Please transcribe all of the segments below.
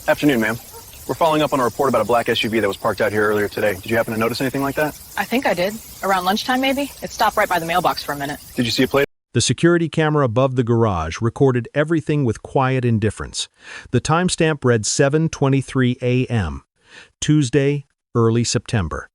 Afternoon, ma'am. We're following up on a report about a black SUV that was parked out here earlier today. Did you happen to notice anything like that? I think I did. Around lunchtime, maybe? It stopped right by the mailbox for a minute. Did you see a plate? The security camera above the garage recorded everything with quiet indifference. The timestamp read 7:23 a.m., Tuesday, early September.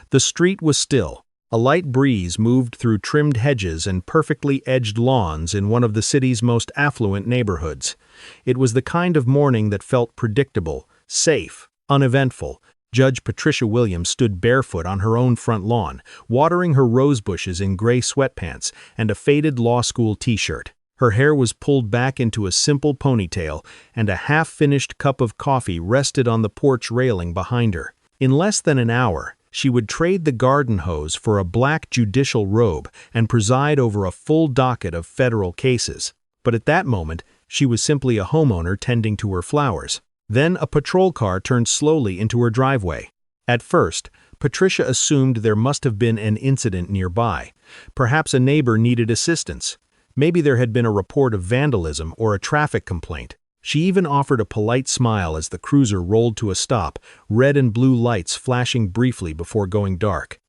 The street was still. A light breeze moved through trimmed hedges and perfectly edged lawns in one of the city's most affluent neighborhoods. It was the kind of morning that felt predictable, safe, uneventful. Judge Patricia Williams stood barefoot on her own front lawn, watering her rose bushes in gray sweatpants and a faded law school t-shirt. Her hair was pulled back into a simple ponytail, and a half-finished cup of coffee rested on the porch railing behind her. In less than an hour, she would trade the garden hose for a black judicial robe and preside over a full docket of federal cases. But at that moment, she was simply a homeowner tending to her flowers. Then a patrol car turned slowly into her driveway. At first, Patricia assumed there must have been an incident nearby. Perhaps a neighbor needed assistance. Maybe there had been a report of vandalism or a traffic complaint. She even offered a polite smile as the cruiser rolled to a stop, red and blue lights flashing briefly before going dark.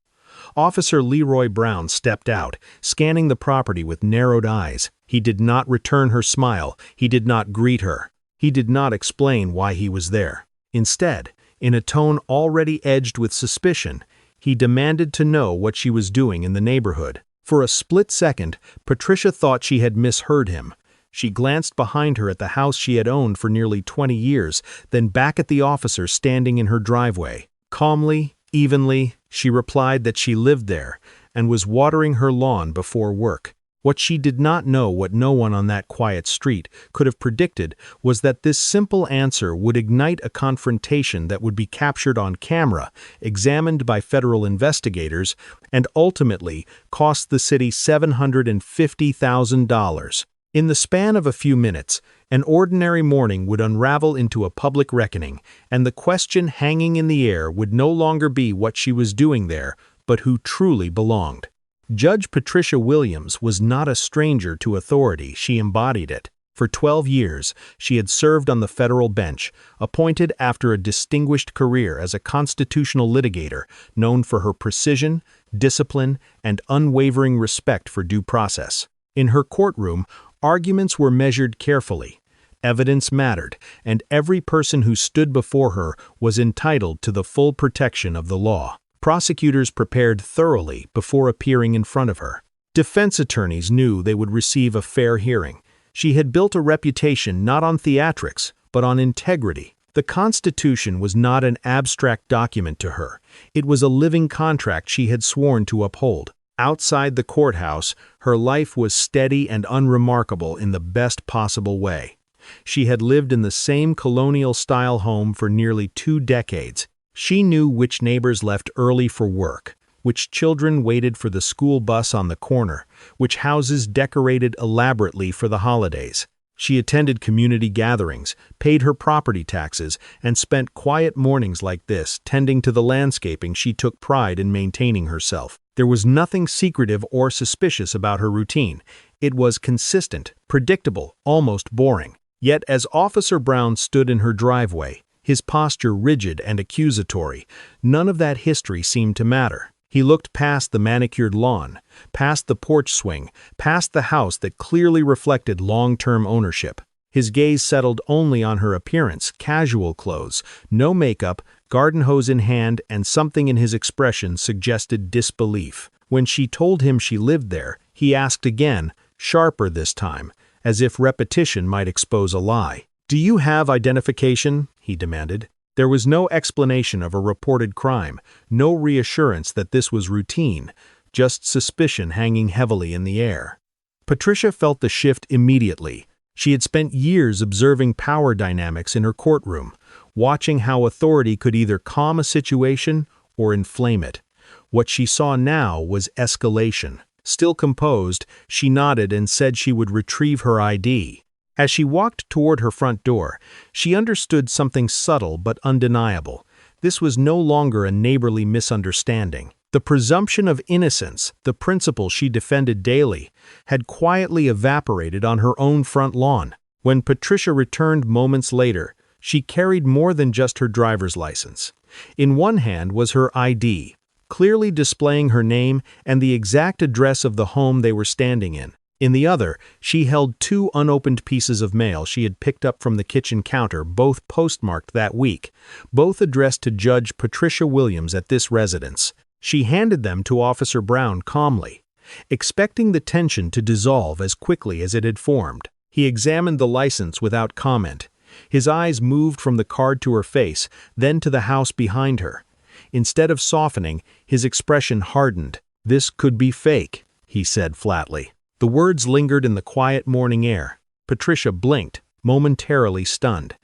Officer Leroy Brown stepped out, scanning the property with narrowed eyes. He did not return her smile. He did not greet her. He did not explain why he was there. Instead, in a tone already edged with suspicion, he demanded to know what she was doing in the neighborhood. For a split second, Patricia thought she had misheard him. She glanced behind her at the house she had owned for nearly 20 years, then back at the officer standing in her driveway. Calmly, evenly, she replied that she lived there and was watering her lawn before work. What she did not know, what no one on that quiet street could have predicted, was that this simple answer would ignite a confrontation that would be captured on camera, examined by federal investigators, and ultimately cost the city $750,000. In the span of a few minutes, an ordinary morning would unravel into a public reckoning, and the question hanging in the air would no longer be what she was doing there, but who truly belonged. Judge Patricia Williams was not a stranger to authority. She embodied it. For 12 years, she had served on the federal bench, appointed after a distinguished career as a constitutional litigator known for her precision, discipline, and unwavering respect for due process. In her courtroom, arguments were measured carefully. Evidence mattered, and every person who stood before her was entitled to the full protection of the law. Prosecutors prepared thoroughly before appearing in front of her. Defense attorneys knew they would receive a fair hearing. She had built a reputation not on theatrics, but on integrity. The Constitution was not an abstract document to her. It was a living contract she had sworn to uphold. Outside the courthouse, her life was steady and unremarkable in the best possible way. She had lived in the same colonial-style home for nearly 2 decades. She knew which neighbors left early for work, which children waited for the school bus on the corner, which houses decorated elaborately for the holidays. She attended community gatherings, paid her property taxes, and spent quiet mornings like this tending to the landscaping she took pride in maintaining herself. There was nothing secretive or suspicious about her routine. It was consistent, predictable, almost boring. Yet as Officer Brown stood in her driveway, his posture rigid and accusatory, none of that history seemed to matter. He looked past the manicured lawn, past the porch swing, past the house that clearly reflected long-term ownership. His gaze settled only on her appearance, casual clothes, no makeup, garden hose in hand, and something in his expression suggested disbelief. When she told him she lived there, he asked again, sharper this time, as if repetition might expose a lie. "Do you have identification?" he demanded. There was no explanation of a reported crime, no reassurance that this was routine, just suspicion hanging heavily in the air. Patricia felt the shift immediately. She had spent years observing power dynamics in her courtroom, watching how authority could either calm a situation or inflame it. What she saw now was escalation. Still composed, she nodded and said she would retrieve her ID. As she walked toward her front door, she understood something subtle but undeniable. This was no longer a neighborly misunderstanding. The presumption of innocence, the principle she defended daily, had quietly evaporated on her own front lawn. When Patricia returned moments later, She carried more than just her driver's license. In one hand was her ID, clearly displaying her name and the exact address of the home they were standing in. In the other, she held 2 unopened pieces of mail she had picked up from the kitchen counter, both postmarked that week, both addressed to Judge Patricia Williams at this residence. She handed them to Officer Brown calmly, expecting the tension to dissolve as quickly as it had formed. He examined the license without comment. His eyes moved from the card to her face, then to the house behind her. Instead of softening, his expression hardened. "This could be fake," he said flatly. The words lingered in the quiet morning air. Patricia blinked, momentarily stunned.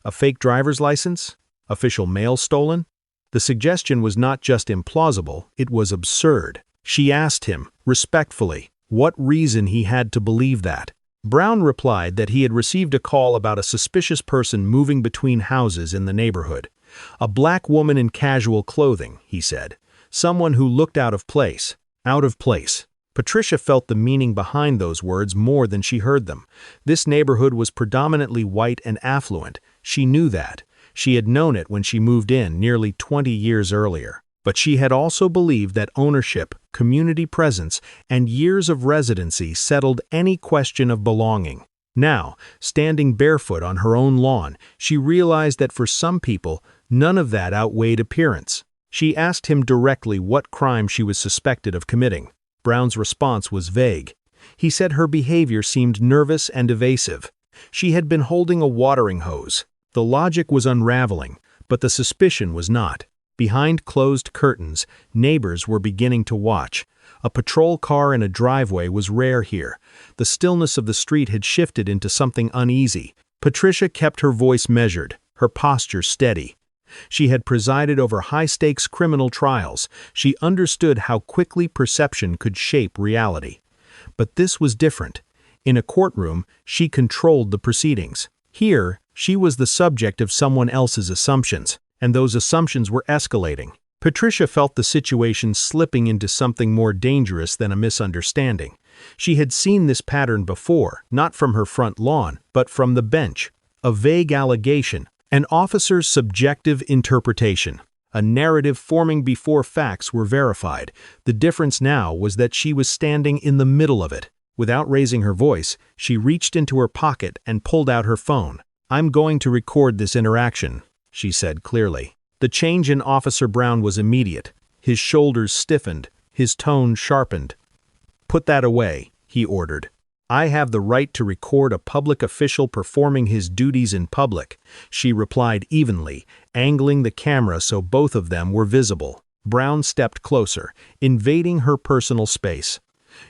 A fake driver's license? Official mail stolen? The suggestion was not just implausible, it was absurd. She asked him, respectfully, what reason he had to believe that. Brown replied that he had received a call about a suspicious person moving between houses in the neighborhood. A black woman in casual clothing, he said. Someone who looked out of place. Out of place. Patricia felt the meaning behind those words more than she heard them. This neighborhood was predominantly white and affluent. She knew that. She had known it when she moved in nearly 20 years earlier. But she had also believed that ownership, community presence, and years of residency settled any question of belonging. Now, standing barefoot on her own lawn, she realized that for some people, none of that outweighed appearance. She asked him directly what crime she was suspected of committing. Brown's response was vague. He said her behavior seemed nervous and evasive. She had been holding a watering hose. The logic was unraveling, but the suspicion was not. Behind closed curtains, neighbors were beginning to watch. A patrol car in a driveway was rare here. The stillness of the street had shifted into something uneasy. Patricia kept her voice measured, her posture steady. She had presided over high-stakes criminal trials. She understood how quickly perception could shape reality. But this was different. In a courtroom, she controlled the proceedings. Here, she was the subject of someone else's assumptions, and those assumptions were escalating. Patricia felt the situation slipping into something more dangerous than a misunderstanding. She had seen this pattern before, not from her front lawn, but from the bench. A vague allegation, an officer's subjective interpretation, a narrative forming before facts were verified. The difference now was that she was standing in the middle of it. Without raising her voice, she reached into her pocket and pulled out her phone. "I'm going to record this interaction," she said clearly. The change in Officer Brown was immediate. His shoulders stiffened, his tone sharpened. "Put that away," he ordered. "I have the right to record a public official performing his duties in public," she replied evenly, angling the camera so both of them were visible. Brown stepped closer, invading her personal space.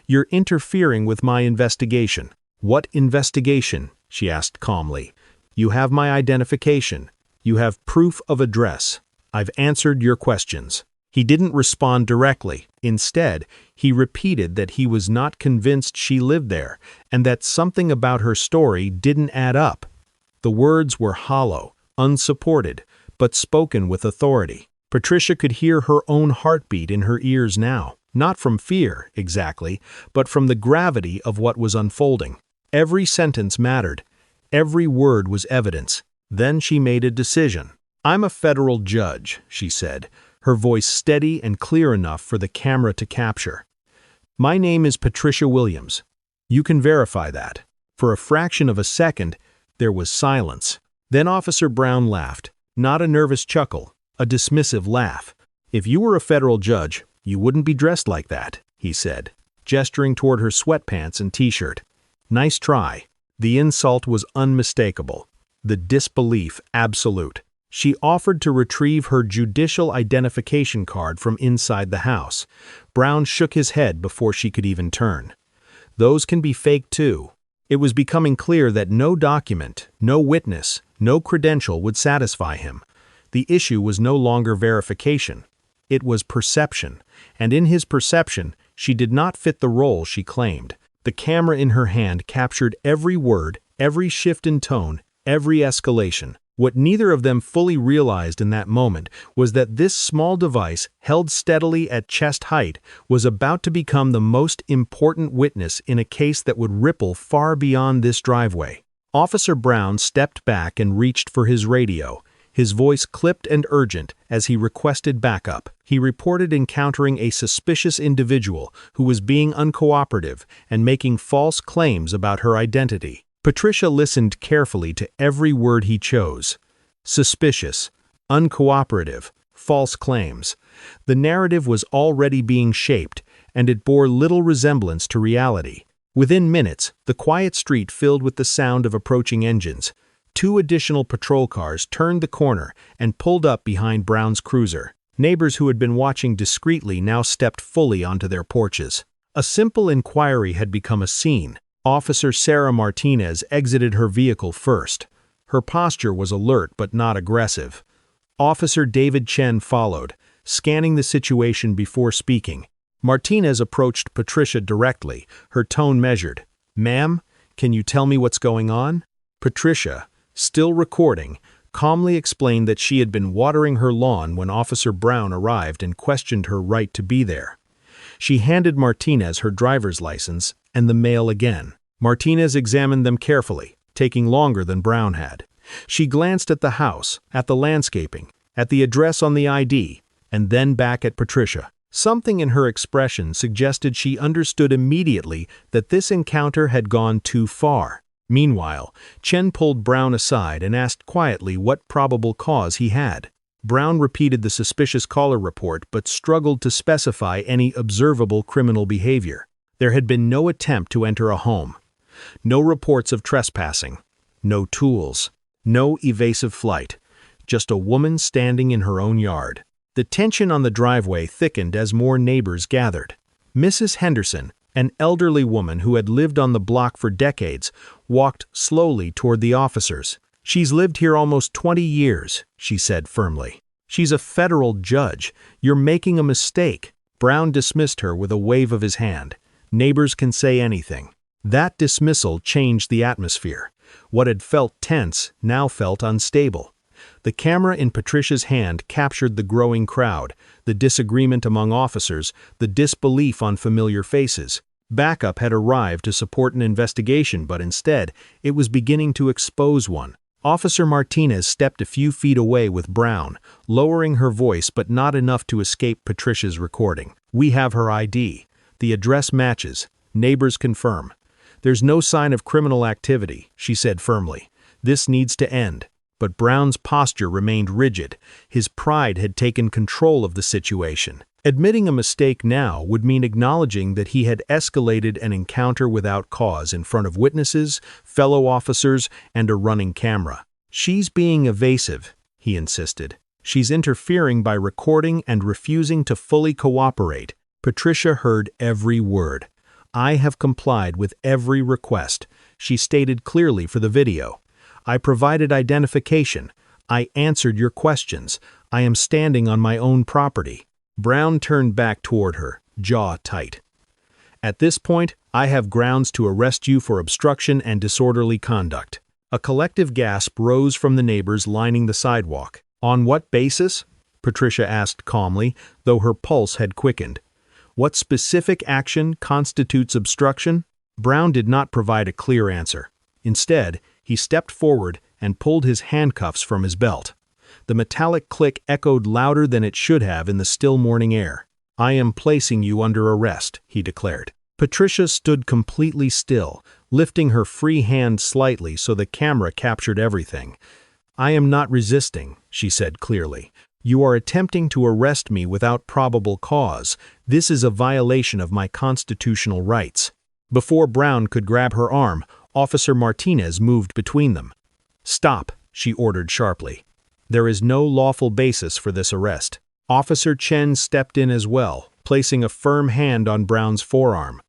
"You're interfering with my investigation." "What investigation?" she asked calmly. "You have my identification. You have proof of address. I've answered your questions." He didn't respond directly. Instead, he repeated that he was not convinced she lived there, and that something about her story didn't add up. The words were hollow, unsupported, but spoken with authority. Patricia could hear her own heartbeat in her ears now, not from fear, exactly, but from the gravity of what was unfolding. Every sentence mattered. Every word was evidence. Then she made a decision. "I'm a federal judge," she said, her voice steady and clear enough for the camera to capture. "My name is Patricia Williams. You can verify that." For a fraction of a second, there was silence. Then Officer Brown laughed, not a nervous chuckle, a dismissive laugh. "If you were a federal judge, you wouldn't be dressed like that," he said, gesturing toward her sweatpants and t-shirt. "Nice try." The insult was unmistakable, the disbelief absolute. She offered to retrieve her judicial identification card from inside the house. Brown shook his head before she could even turn. "Those can be fake too." It was becoming clear that no document, no witness, no credential would satisfy him. The issue was no longer verification. It was perception, and in his perception, she did not fit the role she claimed. The camera in her hand captured every word, every shift in tone, every escalation. What neither of them fully realized in that moment was that this small device, held steadily at chest height, was about to become the most important witness in a case that would ripple far beyond this driveway. Officer Brown stepped back and reached for his radio, his voice clipped and urgent as he requested backup. He reported encountering a suspicious individual who was being uncooperative and making false claims about her identity. Patricia listened carefully to every word he chose. Suspicious, uncooperative, false claims. The narrative was already being shaped, and it bore little resemblance to reality. Within minutes, the quiet street filled with the sound of approaching engines. 2 additional patrol cars turned the corner and pulled up behind Brown's cruiser. Neighbors who had been watching discreetly now stepped fully onto their porches. A simple inquiry had become a scene. Officer Sarah Martinez exited her vehicle first. Her posture was alert but not aggressive. Officer David Chen followed, scanning the situation before speaking. Martinez approached Patricia directly, her tone measured. "Ma'am, can you tell me what's going on?" Patricia, still recording, calmly explained that she had been watering her lawn when Officer Brown arrived and questioned her right to be there. She handed Martinez her driver's license and the mail again. Martinez examined them carefully, taking longer than Brown had. She glanced at the house, at the landscaping, at the address on the ID, and then back at Patricia. Something in her expression suggested she understood immediately that this encounter had gone too far. Meanwhile, Chen pulled Brown aside and asked quietly what probable cause he had. Brown repeated the suspicious caller report but struggled to specify any observable criminal behavior. There had been no attempt to enter a home. No reports of trespassing. No tools. No evasive flight. Just a woman standing in her own yard. The tension on the driveway thickened as more neighbors gathered. Mrs. Henderson, an elderly woman who had lived on the block for decades, walked slowly toward the officers. "She's lived here almost 20 years, she said firmly. "She's a federal judge. You're making a mistake." Brown dismissed her with a wave of his hand. Neighbors can say anything. That dismissal changed the atmosphere. What had felt tense now felt unstable. The camera in Patricia's hand captured the growing crowd, the disagreement among officers, the disbelief on familiar faces. Backup had arrived to support an investigation, but instead, it was beginning to expose one. Officer Martinez stepped a few feet away with Brown, lowering her voice but not enough to escape Patricia's recording. "We have her ID. The address matches. Neighbors confirm. There's no sign of criminal activity," she said firmly. "This needs to end." But Brown's posture remained rigid. His pride had taken control of the situation. Admitting a mistake now would mean acknowledging that he had escalated an encounter without cause in front of witnesses, fellow officers, and a running camera. "She's being evasive," he insisted. "She's interfering by recording and refusing to fully cooperate." Patricia heard every word. "I have complied with every request," she stated clearly for the video. "I provided identification. I answered your questions. I am standing on my own property." Brown turned back toward her, jaw tight. "At this point, I have grounds to arrest you for obstruction and disorderly conduct." A collective gasp rose from the neighbors lining the sidewalk. "On what basis?" Patricia asked calmly, though her pulse had quickened. "What specific action constitutes obstruction?" Brown did not provide a clear answer. Instead, he stepped forward and pulled his handcuffs from his belt. The metallic click echoed louder than it should have in the still morning air. "I am placing you under arrest," he declared. Patricia stood completely still, lifting her free hand slightly so the camera captured everything. "I am not resisting," she said clearly. "You are attempting to arrest me without probable cause. This is a violation of my constitutional rights." Before Brown could grab her arm, Officer Martinez moved between them. "Stop," she ordered sharply. "There is no lawful basis for this arrest." Officer Chen stepped in as well, placing a firm hand on Brown's forearm.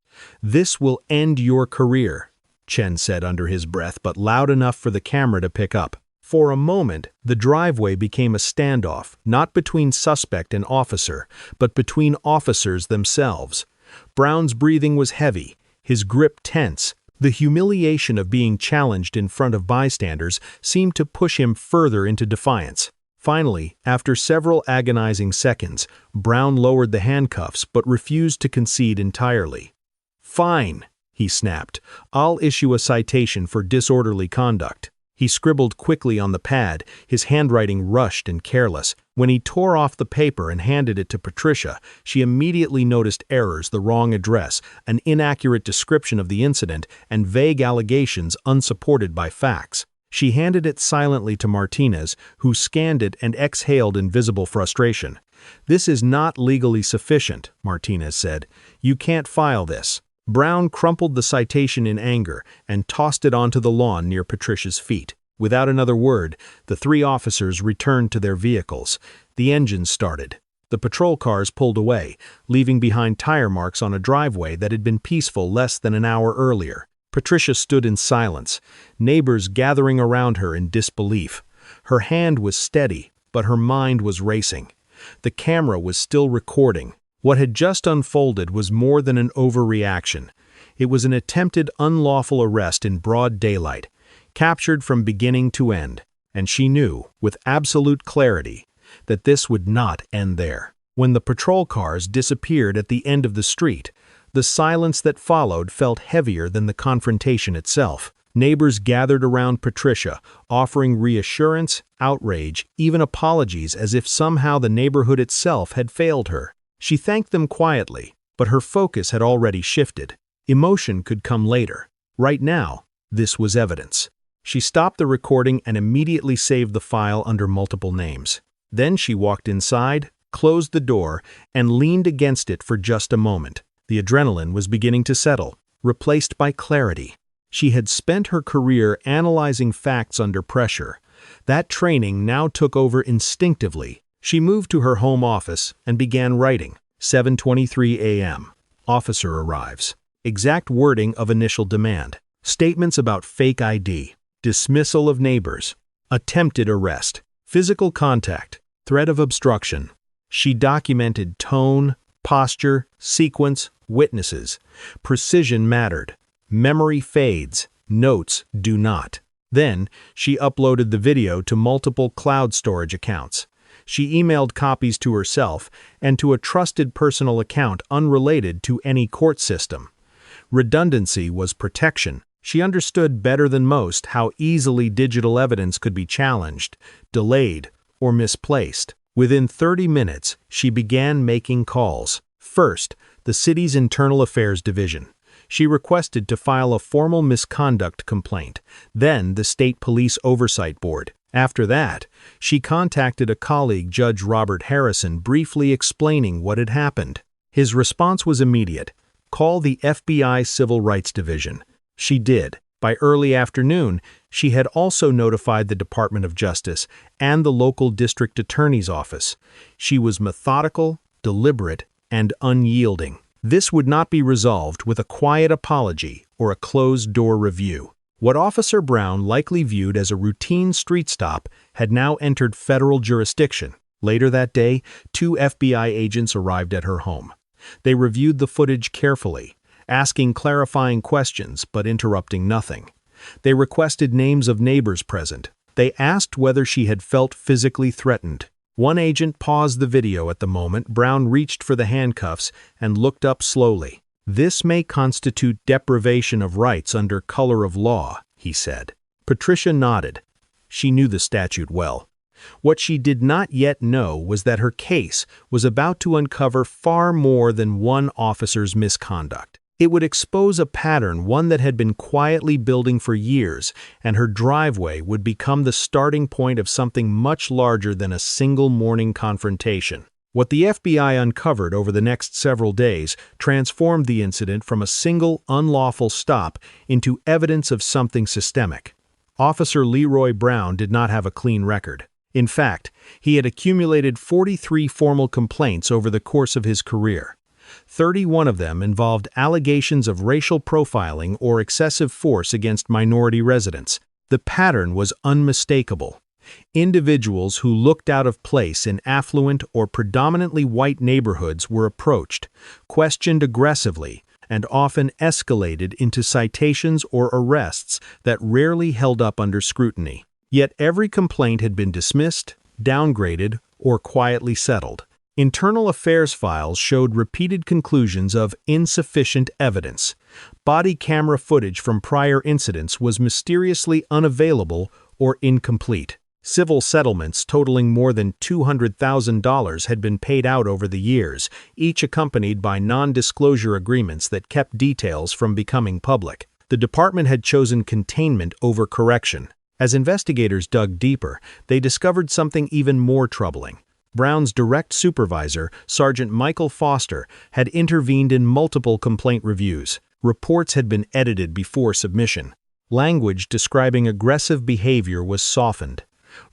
"This will end your career," Chen said under his breath, but loud enough for the camera to pick up. For a moment, the driveway became a standoff, not between suspect and officer, but between officers themselves. Brown's breathing was heavy, his grip tense. The humiliation of being challenged in front of bystanders seemed to push him further into defiance. Finally, after several agonizing seconds, Brown lowered the handcuffs but refused to concede entirely. "Fine," he snapped. "I'll issue a citation for disorderly conduct." He scribbled quickly on the pad, his handwriting rushed and careless. When he tore off the paper and handed it to Patricia, she immediately noticed errors, the wrong address, an inaccurate description of the incident, and vague allegations unsupported by facts. She handed it silently to Martinez, who scanned it and exhaled in visible frustration. "This is not legally sufficient," Martinez said. "You can't file this." Brown crumpled the citation in anger and tossed it onto the lawn near Patricia's feet. Without another word, the three officers returned to their vehicles. The engines started. The patrol cars pulled away, leaving behind tire marks on a driveway that had been peaceful less than an hour earlier. Patricia stood in silence, neighbors gathering around her in disbelief. Her hand was steady, but her mind was racing. The camera was still recording. What had just unfolded was more than an overreaction. It was an attempted unlawful arrest in broad daylight, captured from beginning to end, and she knew, with absolute clarity, that this would not end there. When the patrol cars disappeared at the end of the street, the silence that followed felt heavier than the confrontation itself. Neighbors gathered around Patricia, offering reassurance, outrage, even apologies, as if somehow the neighborhood itself had failed her. She thanked them quietly, but her focus had already shifted. Emotion could come later. Right now, this was evidence. She stopped the recording and immediately saved the file under multiple names. Then she walked inside, closed the door, and leaned against it for just a moment. The adrenaline was beginning to settle, replaced by clarity. She had spent her career analyzing facts under pressure. That training now took over instinctively. She moved to her home office and began writing. 7:23 a.m. Officer arrives. Exact wording of initial demand. Statements about fake ID. Dismissal of neighbors. Attempted arrest. Physical contact. Threat of obstruction. She documented tone, posture, sequence, witnesses. Precision mattered. Memory fades. Notes do not. Then, she uploaded the video to multiple cloud storage accounts. She emailed copies to herself and to a trusted personal account unrelated to any court system. Redundancy was protection. She understood better than most how easily digital evidence could be challenged, delayed, or misplaced. Within 30 minutes, she began making calls. First, the city's Internal Affairs Division. She requested to file a formal misconduct complaint, then the State Police Oversight Board. After that, she contacted a colleague, Judge Robert Harrison, briefly explaining what had happened. His response was immediate. "Call the FBI Civil Rights Division." She did. By early afternoon, she had also notified the Department of Justice and the local district attorney's office. She was methodical, deliberate, and unyielding. This would not be resolved with a quiet apology or a closed-door review. What Officer Brown likely viewed as a routine street stop had now entered federal jurisdiction. Later that day, 2 FBI agents arrived at her home. They reviewed the footage carefully, asking clarifying questions but interrupting nothing. They requested names of neighbors present. They asked whether she had felt physically threatened. One agent paused the video at the moment. Brown reached for the handcuffs and looked up slowly. "This may constitute deprivation of rights under color of law," he said. Patricia nodded. She knew the statute well. What she did not yet know was that her case was about to uncover far more than one officer's misconduct. It would expose a pattern, one that had been quietly building for years, and her driveway would become the starting point of something much larger than a single morning confrontation. What the FBI uncovered over the next several days transformed the incident from a single unlawful stop into evidence of something systemic. Officer Leroy Brown did not have a clean record. In fact, he had accumulated 43 formal complaints over the course of his career. 31 of them involved allegations of racial profiling or excessive force against minority residents. The pattern was unmistakable. Individuals who looked out of place in affluent or predominantly white neighborhoods were approached, questioned aggressively, and often escalated into citations or arrests that rarely held up under scrutiny. Yet every complaint had been dismissed, downgraded, or quietly settled. Internal affairs files showed repeated conclusions of insufficient evidence. Body camera footage from prior incidents was mysteriously unavailable or incomplete. Civil settlements totaling more than $200,000 had been paid out over the years, each accompanied by non-disclosure agreements that kept details from becoming public. The department had chosen containment over correction. As investigators dug deeper, they discovered something even more troubling. Brown's direct supervisor, Sergeant Michael Foster, had intervened in multiple complaint reviews. Reports had been edited before submission. Language describing aggressive behavior was softened.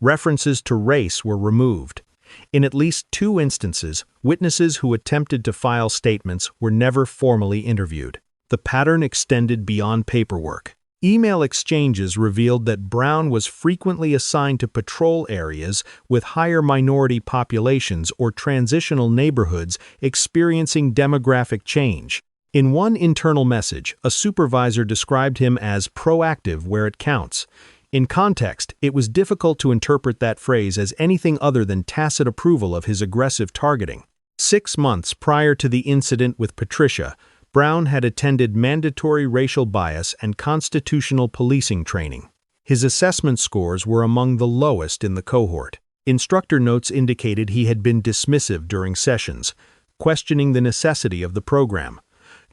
References to race were removed. In at least 2 instances, witnesses who attempted to file statements were never formally interviewed. The pattern extended beyond paperwork. Email exchanges revealed that Brown was frequently assigned to patrol areas with higher minority populations or transitional neighborhoods experiencing demographic change. In one internal message, a supervisor described him as proactive where it counts. In context, it was difficult to interpret that phrase as anything other than tacit approval of his aggressive targeting. 6 months prior to the incident with Patricia, Brown had attended mandatory racial bias and constitutional policing training. His assessment scores were among the lowest in the cohort. Instructor notes indicated he had been dismissive during sessions, questioning the necessity of the program.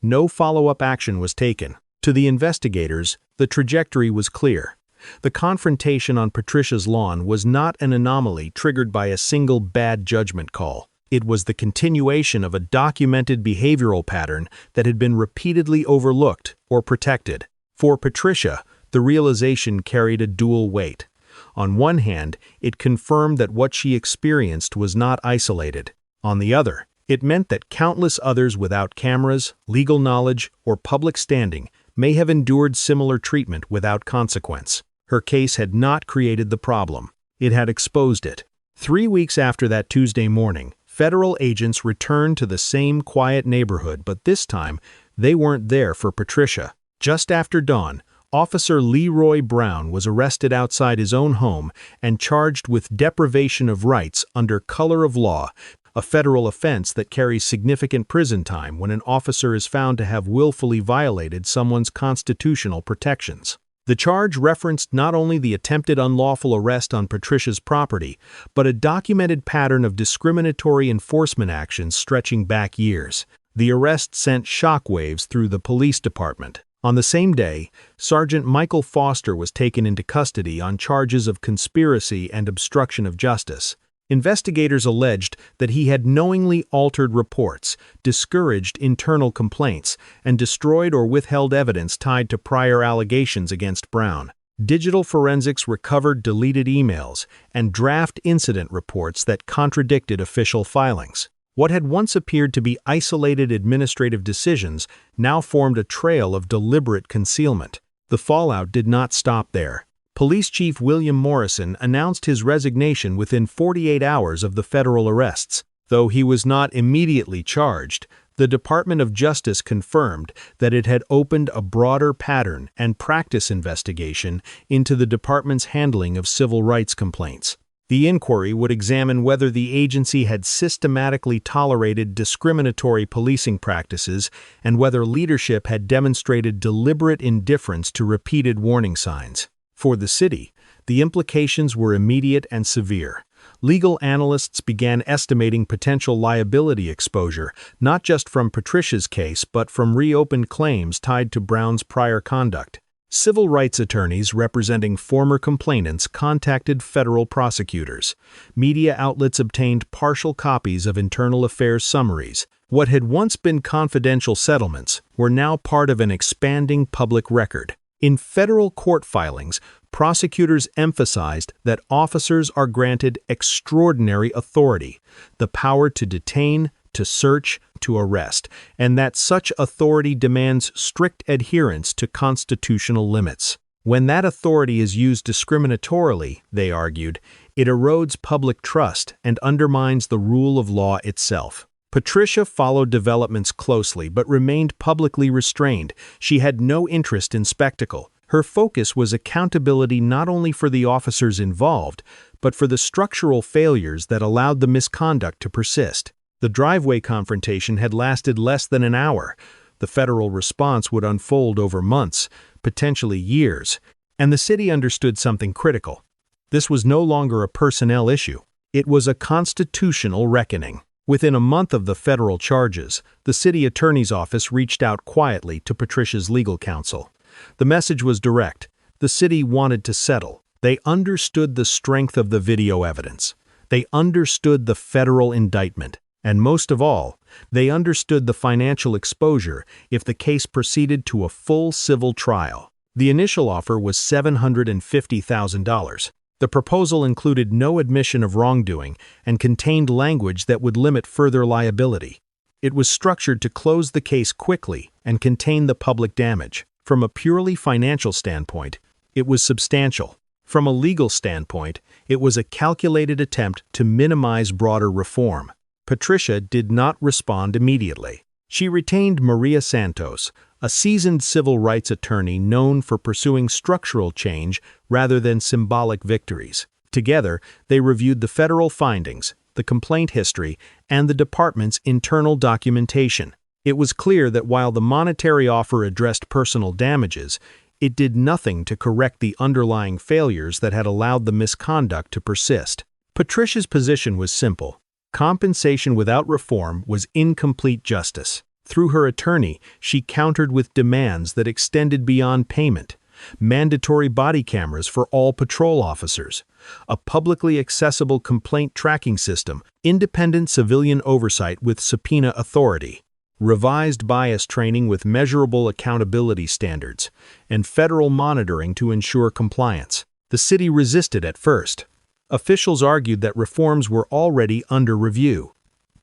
No follow-up action was taken. To the investigators, the trajectory was clear. The confrontation on Patricia's lawn was not an anomaly triggered by a single bad judgment call. It was the continuation of a documented behavioral pattern that had been repeatedly overlooked or protected. For Patricia, the realization carried a dual weight. On one hand, it confirmed that what she experienced was not isolated. On the other, it meant that countless others without cameras, legal knowledge, or public standing may have endured similar treatment without consequence. Her case had not created the problem. It had exposed it. 3 weeks after that Tuesday morning, federal agents returned to the same quiet neighborhood, but this time, they weren't there for Patricia. Just after dawn, Officer Leroy Brown was arrested outside his own home and charged with deprivation of rights under color of law, a federal offense that carries significant prison time when an officer is found to have willfully violated someone's constitutional protections. The charge referenced not only the attempted unlawful arrest on Patricia's property, but a documented pattern of discriminatory enforcement actions stretching back years. The arrest sent shockwaves through the police department. On the same day, Sergeant Michael Foster was taken into custody on charges of conspiracy and obstruction of justice. Investigators alleged that he had knowingly altered reports, discouraged internal complaints, and destroyed or withheld evidence tied to prior allegations against Brown. Digital forensics recovered deleted emails and draft incident reports that contradicted official filings. What had once appeared to be isolated administrative decisions now formed a trail of deliberate concealment. The fallout did not stop there. Police Chief William Morrison announced his resignation within 48 hours of the federal arrests. Though he was not immediately charged, the Department of Justice confirmed that it had opened a broader pattern and practice investigation into the department's handling of civil rights complaints. The inquiry would examine whether the agency had systematically tolerated discriminatory policing practices and whether leadership had demonstrated deliberate indifference to repeated warning signs. For the city, the implications were immediate and severe. Legal analysts began estimating potential liability exposure, not just from Patricia's case, but from reopened claims tied to Brown's prior conduct. Civil rights attorneys representing former complainants contacted federal prosecutors. Media outlets obtained partial copies of internal affairs summaries. What had once been confidential settlements were now part of an expanding public record. In federal court filings, prosecutors emphasized that officers are granted extraordinary authority, the power to detain, to search, to arrest, and that such authority demands strict adherence to constitutional limits. When that authority is used discriminatorily, they argued, it erodes public trust and undermines the rule of law itself. Patricia followed developments closely but remained publicly restrained. She had no interest in spectacle. Her focus was accountability not only for the officers involved, but for the structural failures that allowed the misconduct to persist. The driveway confrontation had lasted less than an hour. The federal response would unfold over months, potentially years, and the city understood something critical. This was no longer a personnel issue. It was a constitutional reckoning. Within a month of the federal charges, the city attorney's office reached out quietly to Patricia's legal counsel. The message was direct. The city wanted to settle. They understood the strength of the video evidence. They understood the federal indictment. And most of all, they understood the financial exposure if the case proceeded to a full civil trial. The initial offer was $750,000. The proposal included no admission of wrongdoing and contained language that would limit further liability. It was structured to close the case quickly and contain the public damage. From a purely financial standpoint, it was substantial. From a legal standpoint, it was a calculated attempt to minimize broader reform. Patricia did not respond immediately. She retained Maria Santos, a seasoned civil rights attorney known for pursuing structural change rather than symbolic victories. Together, they reviewed the federal findings, the complaint history, and the department's internal documentation. It was clear that while the monetary offer addressed personal damages, it did nothing to correct the underlying failures that had allowed the misconduct to persist. Patricia's position was simple. Compensation without reform was incomplete justice. Through her attorney, she countered with demands that extended beyond payment: mandatory body cameras for all patrol officers, a publicly accessible complaint tracking system, independent civilian oversight with subpoena authority, revised bias training with measurable accountability standards, and federal monitoring to ensure compliance. The city resisted at first. Officials argued that reforms were already under review.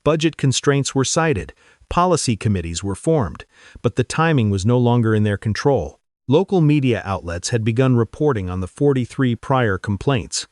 Budget constraints were cited, policy committees were formed, but the timing was no longer in their control. Local media outlets had begun reporting on the 43 prior complaints.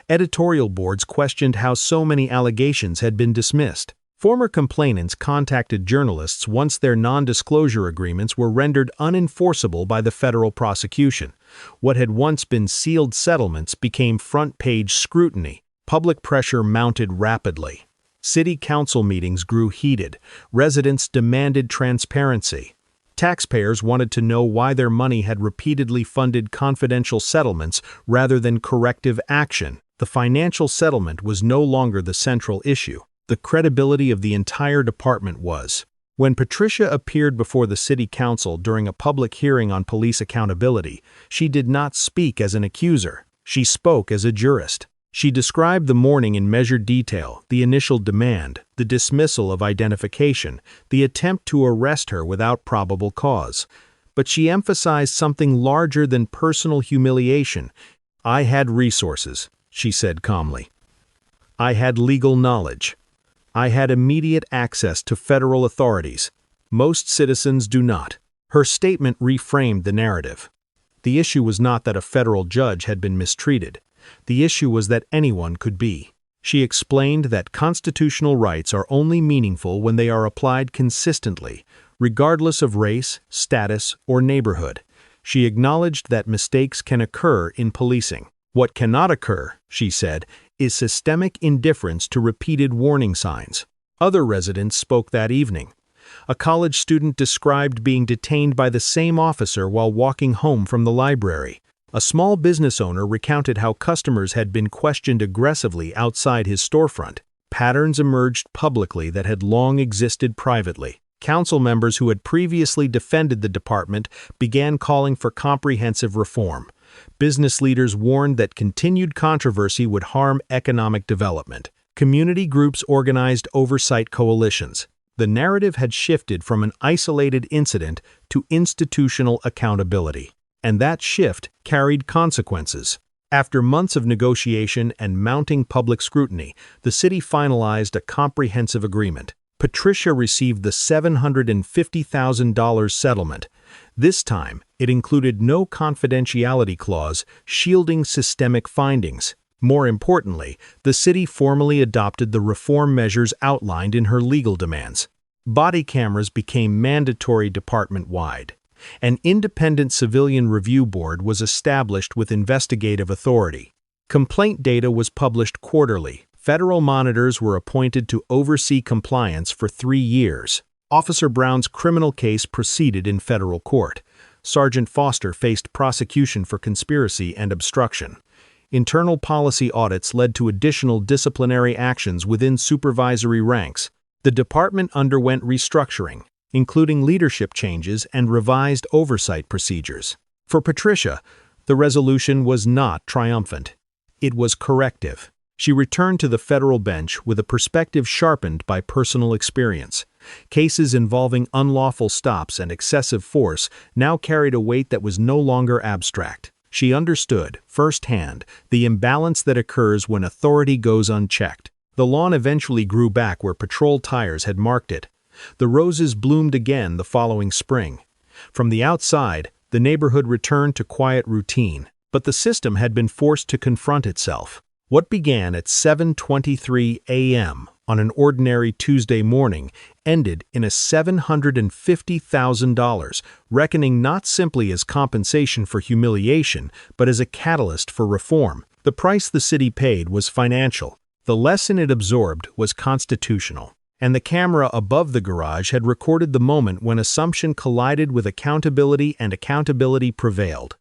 Editorial boards questioned how so many allegations had been dismissed. Former complainants contacted journalists once their non-disclosure agreements were rendered unenforceable by the federal prosecution. What had once been sealed settlements became front-page scrutiny. Public pressure mounted rapidly. City council meetings grew heated. Residents demanded transparency. Taxpayers wanted to know why their money had repeatedly funded confidential settlements rather than corrective action. The financial settlement was no longer the central issue. The credibility of the entire department was. When Patricia appeared before the city council during a public hearing on police accountability, she did not speak as an accuser. She spoke as a jurist. She described the morning in measured detail: the initial demand, the dismissal of identification, the attempt to arrest her without probable cause. But she emphasized something larger than personal humiliation. "I had resources," she said calmly. "I had legal knowledge. I had immediate access to federal authorities. Most citizens do not." Her statement reframed the narrative. The issue was not that a federal judge had been mistreated. The issue was that anyone could be. She explained that constitutional rights are only meaningful when they are applied consistently, regardless of race, status, or neighborhood. She acknowledged that mistakes can occur in policing. What cannot occur, she said, is systemic indifference to repeated warning signs. Other residents spoke that evening. A college student described being detained by the same officer while walking home from the library. A small business owner recounted how customers had been questioned aggressively outside his storefront. Patterns emerged publicly that had long existed privately. Council members who had previously defended the department began calling for comprehensive reform. Business leaders warned that continued controversy would harm economic development. Community groups organized oversight coalitions. The narrative had shifted from an isolated incident to institutional accountability. And that shift carried consequences. After months of negotiation and mounting public scrutiny, the city finalized a comprehensive agreement. Patricia received the $750,000 settlement. This time, it included no confidentiality clause, shielding systemic findings. More importantly, the city formally adopted the reform measures outlined in her legal demands. Body cameras became mandatory department-wide. An independent civilian review board was established with investigative authority. Complaint data was published quarterly, Federal monitors were appointed to oversee compliance for 3 years. Officer Brown's criminal case proceeded in federal court. Sergeant Foster faced prosecution for conspiracy and obstruction. Internal policy audits led to additional disciplinary actions within supervisory ranks. The department underwent restructuring, including leadership changes and revised oversight procedures. For Patricia, the resolution was not triumphant. It was corrective. She returned to the federal bench with a perspective sharpened by personal experience. Cases involving unlawful stops and excessive force now carried a weight that was no longer abstract. She understood, firsthand, the imbalance that occurs when authority goes unchecked. The lawn eventually grew back where patrol tires had marked it. The roses bloomed again the following spring. From the outside, the neighborhood returned to quiet routine, but the system had been forced to confront itself. What began at 7:23 a.m. on an ordinary Tuesday morning ended in a $750,000 reckoning not simply as compensation for humiliation, but as a catalyst for reform. The price the city paid was financial. The lesson it absorbed was constitutional. And the camera above the garage had recorded the moment when assumption collided with accountability and accountability prevailed.